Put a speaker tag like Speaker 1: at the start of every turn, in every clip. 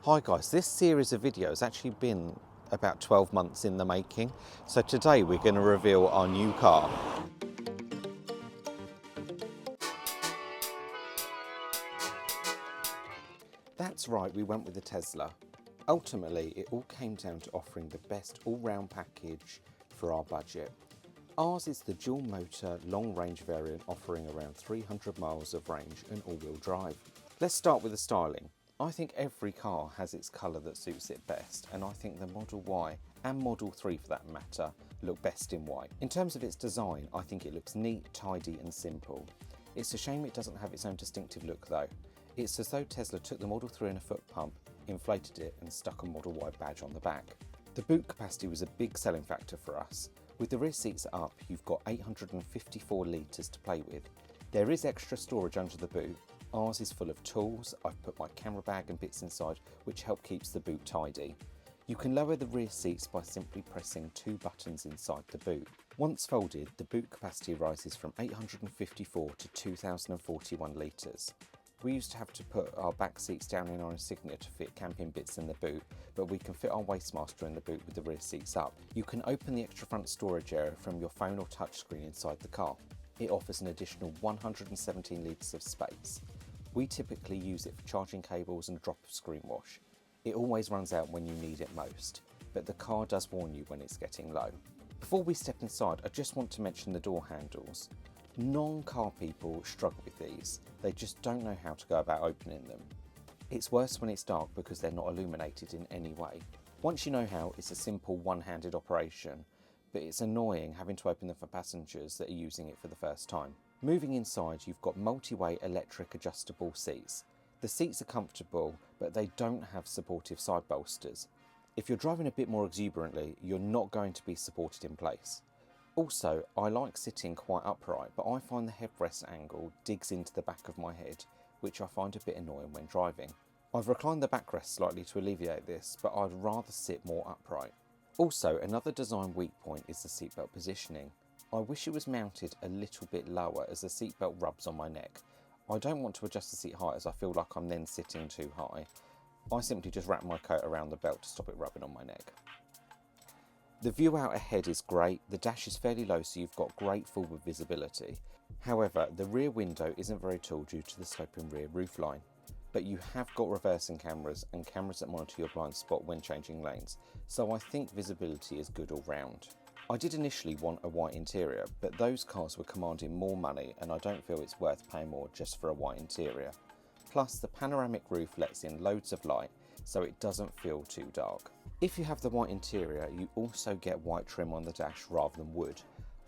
Speaker 1: Hi guys, this series of videos has actually been about 12 months in the making. So today we're going to reveal our new car. That's right, we went with the Tesla. Ultimately, it all came down to offering the best all-round package for our budget. Ours is the dual motor long range variant offering around 300 miles of range and all-wheel drive. Let's start with the styling. I think every car has its colour that suits it best, and I think the Model Y and Model 3 for that matter look best in white. In terms of its design, I think it looks neat, tidy and simple. It's a shame it doesn't have its own distinctive look though. It's as though Tesla took the Model 3 in a foot pump, inflated it and stuck a Model Y badge on the back. The boot capacity was a big selling factor for us. With the rear seats up, you've got 854 litres to play with. There is extra storage under the boot. Ours is full of tools. I've put my camera bag and bits inside, which help keeps the boot tidy. You can lower the rear seats by simply pressing two buttons inside the boot. Once folded, the boot capacity rises from 854 to 2041 litres. We used to have to put our back seats down in our Insignia to fit camping bits in the boot, but we can fit our Wastemaster in the boot with the rear seats up. You can open the extra front storage area from your phone or touchscreen inside the car. It offers an additional 117 litres of space. We typically use it for charging cables and a drop of screen wash. It always runs out when you need it most, but the car does warn you when it's getting low. Before we step inside, I just want to mention the door handles. Non-car people struggle with these. They just don't know how to go about opening them. It's worse when it's dark because they're not illuminated in any way. Once you know how, it's a simple one-handed operation, but it's annoying having to open them for passengers that are using it for the first time. Moving inside, you've got multi-way electric adjustable seats. The seats are comfortable, but they don't have supportive side bolsters. If you're driving a bit more exuberantly, you're not going to be supported in place. Also, I like sitting quite upright, but I find the headrest angle digs into the back of my head, which I find a bit annoying when driving. I've reclined the backrest slightly to alleviate this, but I'd rather sit more upright. Also, another design weak point is the seatbelt positioning. I wish it was mounted a little bit lower as the seatbelt rubs on my neck. I don't want to adjust the seat height as I feel like I'm then sitting too high. I simply just wrap my coat around the belt to stop it rubbing on my neck. The view out ahead is great. The dash is fairly low, so you've got great forward visibility. However, the rear window isn't very tall due to the sloping rear roofline. But you have got reversing cameras and cameras that monitor your blind spot when changing lanes, so I think visibility is good all round. I did initially want a white interior, but those cars were commanding more money and I don't feel it's worth paying more just for a white interior. Plus, the panoramic roof lets in loads of light, so it doesn't feel too dark. If you have the white interior, you also get white trim on the dash rather than wood.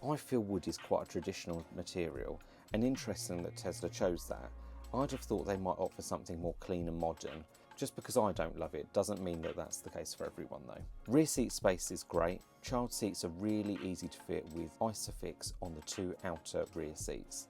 Speaker 1: I feel wood is quite a traditional material, and interesting that Tesla chose that. I'd have thought they might opt for something more clean and modern. Just because I don't love it doesn't mean that that's the case for everyone though. Rear seat space is great. Child seats are really easy to fit with Isofix on the two outer rear seats.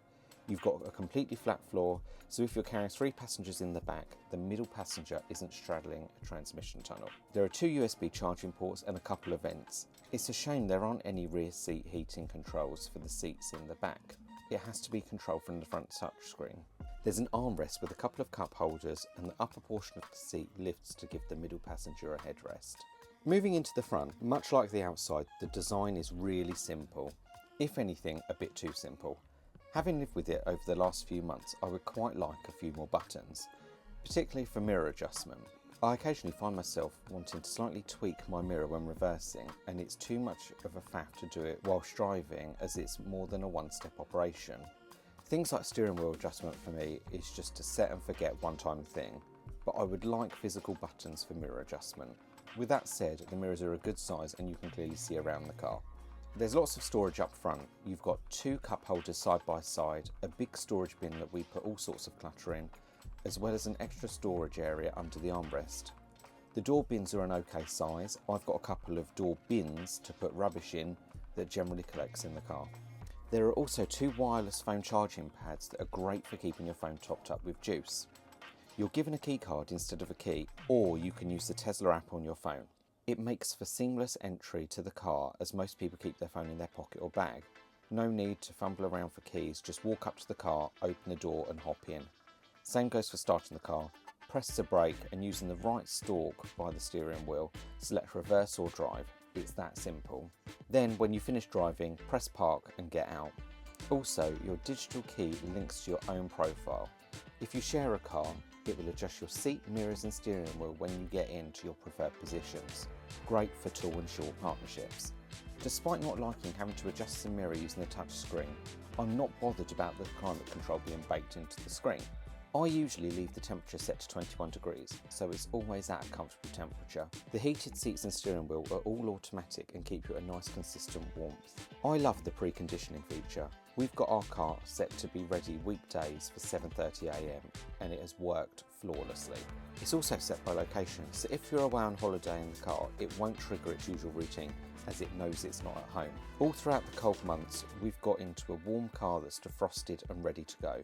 Speaker 1: You've got a completely flat floor, so if you're carrying 3 passengers in the back, the middle passenger isn't straddling a transmission tunnel. There are 2 USB charging ports and a couple of vents. It's a shame there aren't any rear seat heating controls for the seats in the back. It has to be controlled from the front touchscreen. There's an armrest with a couple of cup holders, and the upper portion of the seat lifts to give the middle passenger a headrest. Moving into the front, much like the outside, the design is really simple. If anything, a bit too simple. Having lived with it over the last few months, I would quite like a few more buttons, particularly for mirror adjustment. I occasionally find myself wanting to slightly tweak my mirror when reversing, and it's too much of a faff to do it whilst driving as it's more than a one-step operation. Things like steering wheel adjustment for me is just a set and forget one-time thing, but I would like physical buttons for mirror adjustment. With that said, the mirrors are a good size and you can clearly see around the car. There's lots of storage up front. You've got 2 cup holders side by side, a big storage bin that we put all sorts of clutter in, as well as an extra storage area under the armrest. The door bins are an okay size. I've got a couple of door bins to put rubbish in that generally collects in the car. There are also 2 wireless phone charging pads that are great for keeping your phone topped up with juice. You're given a key card instead of a key, or you can use the Tesla app on your phone. It makes for seamless entry to the car as most people keep their phone in their pocket or bag. No need to fumble around for keys, just walk up to the car, open the door and hop in. Same goes for starting the car. press the brake and using the right stalk by the steering wheel, select reverse or drive. It's that simple. Then when you finish driving, press park and get out. Also, your digital key links to your own profile. If you share a car, it will adjust your seat, mirrors and steering wheel when you get into your preferred positions. Great for tall and short partnerships. Despite not liking having to adjust the mirror using the touch screen, I'm not bothered about the climate control being baked into the screen. I usually leave the temperature set to 21 degrees, so it's always at a comfortable temperature. The heated seats and steering wheel are all automatic and keep you at a nice consistent warmth. I love the preconditioning feature. We've got our car set to be ready weekdays for 7:30 AM and it has worked flawlessly. It's also set by location, so if you're away on holiday in the car, it won't trigger its usual routine as it knows it's not at home. All throughout the cold months, we've got into a warm car that's defrosted and ready to go.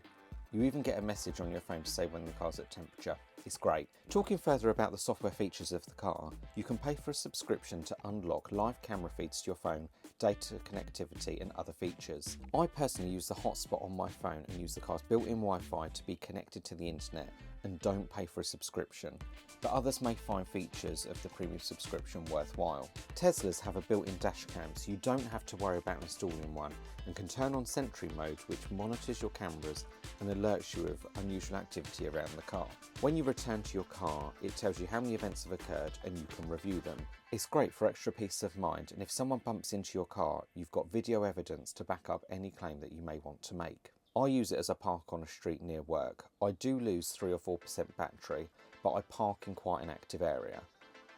Speaker 1: You even get a message on your phone to say when the car's at temperature. It's great. Talking further about the software features of the car, you can pay for a subscription to unlock live camera feeds to your phone, data connectivity and other features. I personally use the hotspot on my phone and use the car's built-in Wi-Fi to be connected to the internet and don't pay for a subscription, but others may find features of the premium subscription worthwhile. Teslas have a built-in dash cam, so you don't have to worry about installing one and can turn on Sentry mode, which monitors your cameras and alerts you of unusual activity around the car. When you return to your car, it tells you how many events have occurred and you can review them. It's great for extra peace of mind, and if someone bumps into your car, you've got video evidence to back up any claim that you may want to make. I use it as I park on a street near work. I do lose 3 or 4% battery, but I park in quite an active area.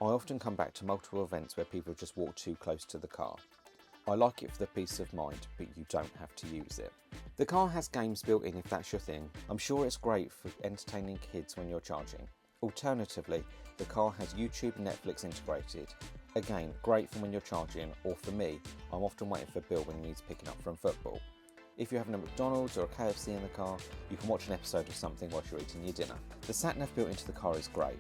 Speaker 1: I often come back to multiple events where people just walk too close to the car. I like it for the peace of mind, but you don't have to use it. The car has games built in if that's your thing. I'm sure it's great for entertaining kids when you're charging. Alternatively, the car has YouTube and Netflix integrated. Again, great for when you're charging, or for me, I'm often waiting for Bill when he needs picking up from football. If you're having a McDonald's or a KFC in the car, you can watch an episode of something whilst you're eating your dinner. The sat-nav built into the car is great.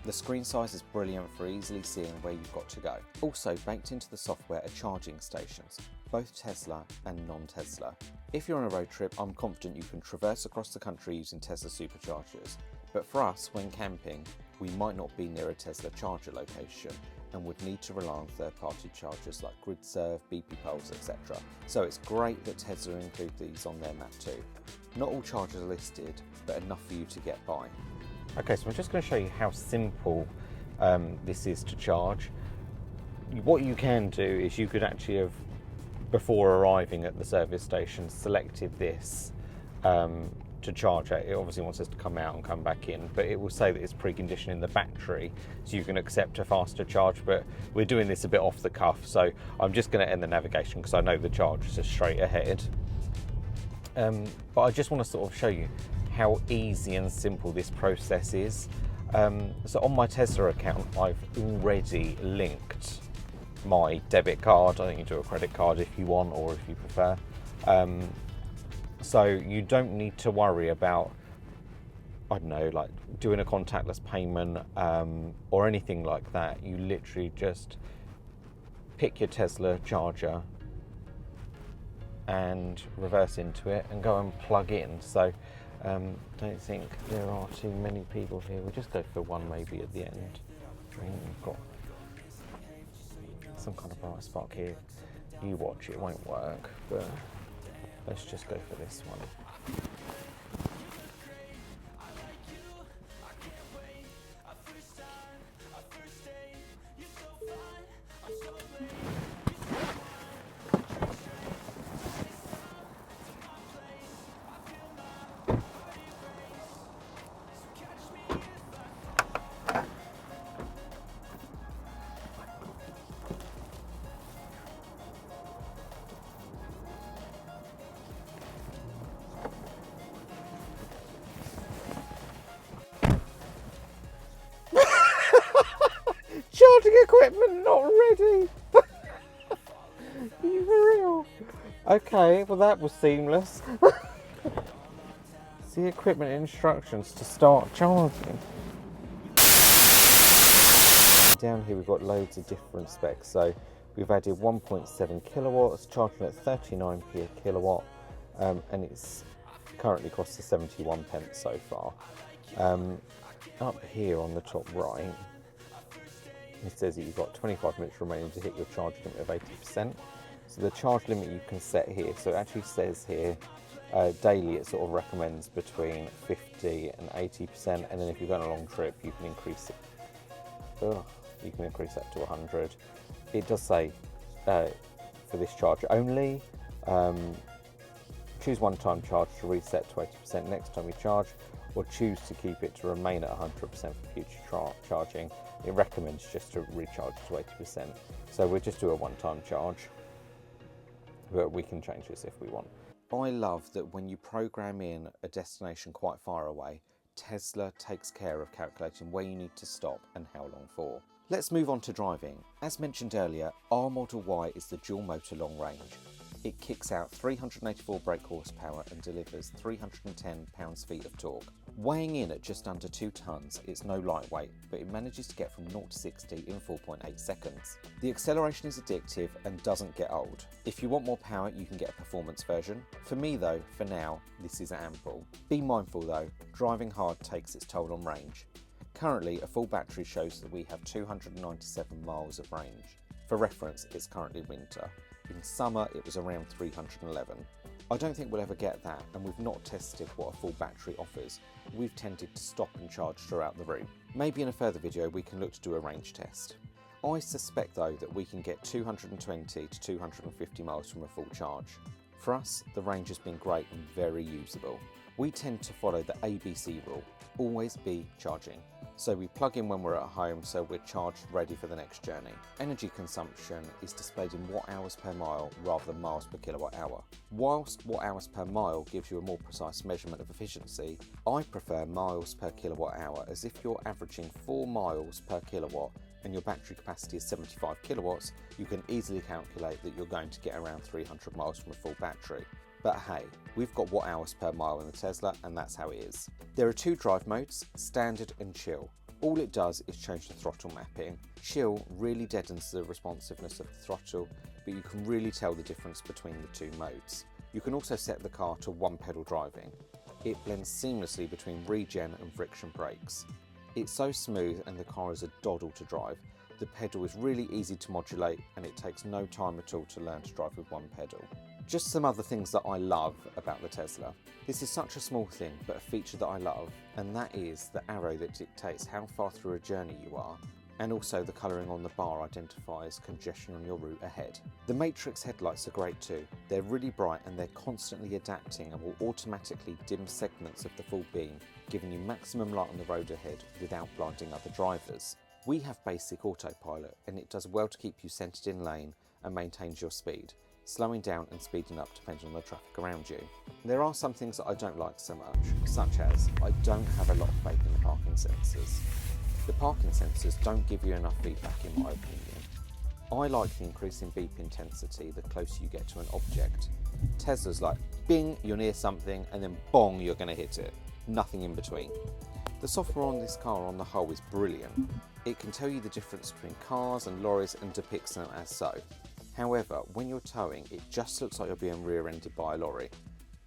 Speaker 1: The screen size is brilliant for easily seeing where you've got to go. Also, baked into the software are charging stations, both Tesla and non-Tesla. If you're on a road trip, I'm confident you can traverse across the country using Tesla superchargers. But for us, when camping, we might not be near a Tesla charger location and would need to rely on third-party chargers like GridServe, BP poles, etc. So it's great that Tesla include these on their map too. Not all chargers are listed, but enough for you to get by. Okay, so I'm just going to show you how simple this is to charge. What you can do is you could actually have, before arriving at the service station, selected this to charge it. It obviously wants us to come out and come back in, but it will say that it's preconditioning the battery, so you can accept a faster charge, but we're doing this a bit off the cuff, so I'm just going to end the navigation because I know the charges are straight ahead. But I just want to sort of show you how easy and simple this process is. So on my Tesla account, I've already linked my debit card. I think you do a credit card if you want, or if you prefer. So you don't need to worry about, I don't know, like doing a contactless payment or anything like that. You literally just pick your Tesla charger and reverse into it and go and plug in. So don't think there are too many people here. We'll just go for one maybe at the end. We've got some kind of bright spark here. You watch, it won't work, but let's just go for this one. Charging equipment not ready. Are you for real? Okay, well that was seamless. See equipment instructions to start charging. Down here we've got loads of different specs. So we've added 1.7 kilowatts, charging at 39p a kilowatt, and it's currently costs us 71 pence so far. Up here on the top right, it says that you've got 25 minutes remaining to hit your charge limit of 80%. So the charge limit you can set here, so it actually says here, daily it sort of recommends between 50 and 80%, and then if you're going on a long trip, you can increase it. You can increase that to 100. It does say for this charge only, choose one-time charge to reset to 80% next time you charge, or choose to keep it to remain at 100% for future charging. It recommends just to recharge to 80%. So we'll just do a one-time charge, but we can change this if we want. I love that when you program in a destination quite far away, Tesla takes care of calculating where you need to stop and how long for. Let's move on to driving. As mentioned earlier, our Model Y is the dual motor long range. It kicks out 384 brake horsepower and delivers 310 pounds-feet of torque. Weighing in at just under 2 tonnes, it's no lightweight, but it manages to get from 0 to 60 in 4.8 seconds. The acceleration is addictive and doesn't get old. If you want more power, you can get a performance version. For me though, for now, this is ample. Be mindful though, driving hard takes its toll on range. Currently, a full battery shows that we have 297 miles of range. For reference, it's currently winter. In summer, it was around 311. I don't think we'll ever get that, and we've not tested what a full battery offers. We've tended to stop and charge throughout the route. Maybe in a further video we can look to do a range test. I suspect though that we can get 220 to 250 miles from a full charge. For us, the range has been great and very usable. We tend to follow the ABC rule, always be charging. So we plug in when we're at home so we're charged ready for the next journey. Energy consumption is displayed in watt hours per mile rather than miles per kilowatt hour. Whilst watt hours per mile gives you a more precise measurement of efficiency, I prefer miles per kilowatt hour, as if you're averaging 4 miles per kilowatt and your battery capacity is 75 kilowatts, you can easily calculate that you're going to get around 300 miles from a full battery. But hey, we've got watt hours per mile in the Tesla and that's how it is. There are 2 drive modes, standard and chill. All it does is change the throttle mapping. Chill really deadens the responsiveness of the throttle, but you can really tell the difference between the 2 modes. You can also set the car to 1 pedal driving. It blends seamlessly between regen and friction brakes. It's so smooth and the car is a doddle to drive. The pedal is really easy to modulate and it takes no time at all to learn to drive with 1 pedal. Just some other things that I love about the Tesla. This is such a small thing, but a feature that I love, and that is the arrow that dictates how far through a journey you are, and also the colouring on the bar identifies congestion on your route ahead. The Matrix headlights are great too. They're really bright and they're constantly adapting and will automatically dim segments of the full beam, giving you maximum light on the road ahead without blinding other drivers. We have basic autopilot and it does well to keep you centred in lane and maintains your speed. Slowing down and speeding up depends on the traffic around you. There are some things that I don't like so much, such as I don't have a lot of faith in the parking sensors. The parking sensors don't give you enough feedback in my opinion. I like the increasing beep intensity the closer you get to an object. Tesla's like, bing, you're near something, and then bong, you're going to hit it. Nothing in between. The software on this car on the whole is brilliant. It can tell you the difference between cars and lorries and depicts them as so. However, when you're towing, it just looks like you're being rear-ended by a lorry.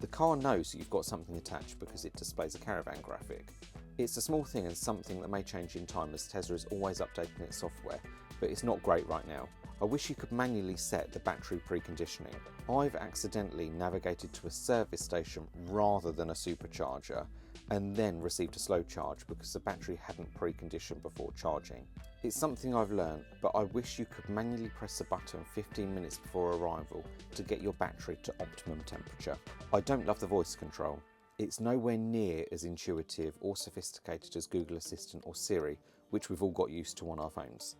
Speaker 1: The car knows that you've got something attached because it displays a caravan graphic. It's a small thing and something that may change in time as Tesla is always updating its software, but it's not great right now. I wish you could manually set the battery preconditioning. I've accidentally navigated to a service station rather than a supercharger and then received a slow charge because the battery hadn't preconditioned before charging. It's something I've learned, but I wish you could manually press the button 15 minutes before arrival to get your battery to optimum temperature. I don't love the voice control. It's nowhere near as intuitive or sophisticated as Google Assistant or Siri, which we've all got used to on our phones.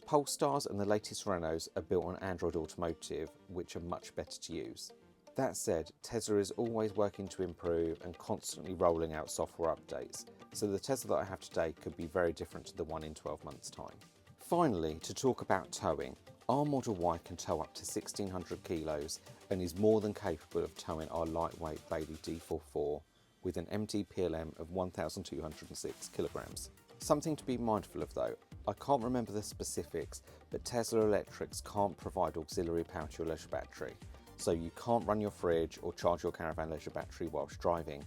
Speaker 1: Polestars and the latest Renaults are built on Android Automotive, which are much better to use. That said, Tesla is always working to improve and constantly rolling out software updates, so the Tesla that I have today could be very different to the one in 12 months' time. Finally, to talk about towing, our Model Y can tow up to 1600 kilos and is more than capable of towing our lightweight Bailey D44 with an MTPLM of 1206 kilograms. Something to be mindful of though, I can't remember the specifics, but Tesla electrics can't provide auxiliary power to your leisure battery, so you can't run your fridge or charge your caravan leisure battery whilst driving.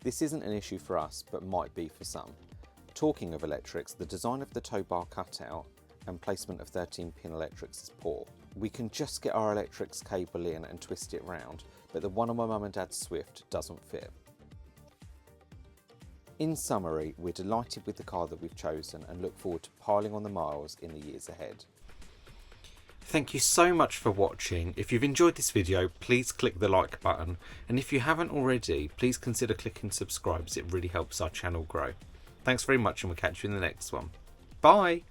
Speaker 1: This isn't an issue for us, but might be for some. Talking of electrics, the design of the tow bar cutout and placement of 13-pin electrics is poor. We can just get our electrics cable in and twist it round, but the one on my mum and dad's Swift doesn't fit. In summary, we're delighted with the car that we've chosen and look forward to piling on the miles in the years ahead. Thank you so much for watching. If you've enjoyed this video, please click the like button, and if you haven't already, please consider clicking subscribe as it really helps our channel grow. Thanks very much, and we'll catch you in the next one. Bye!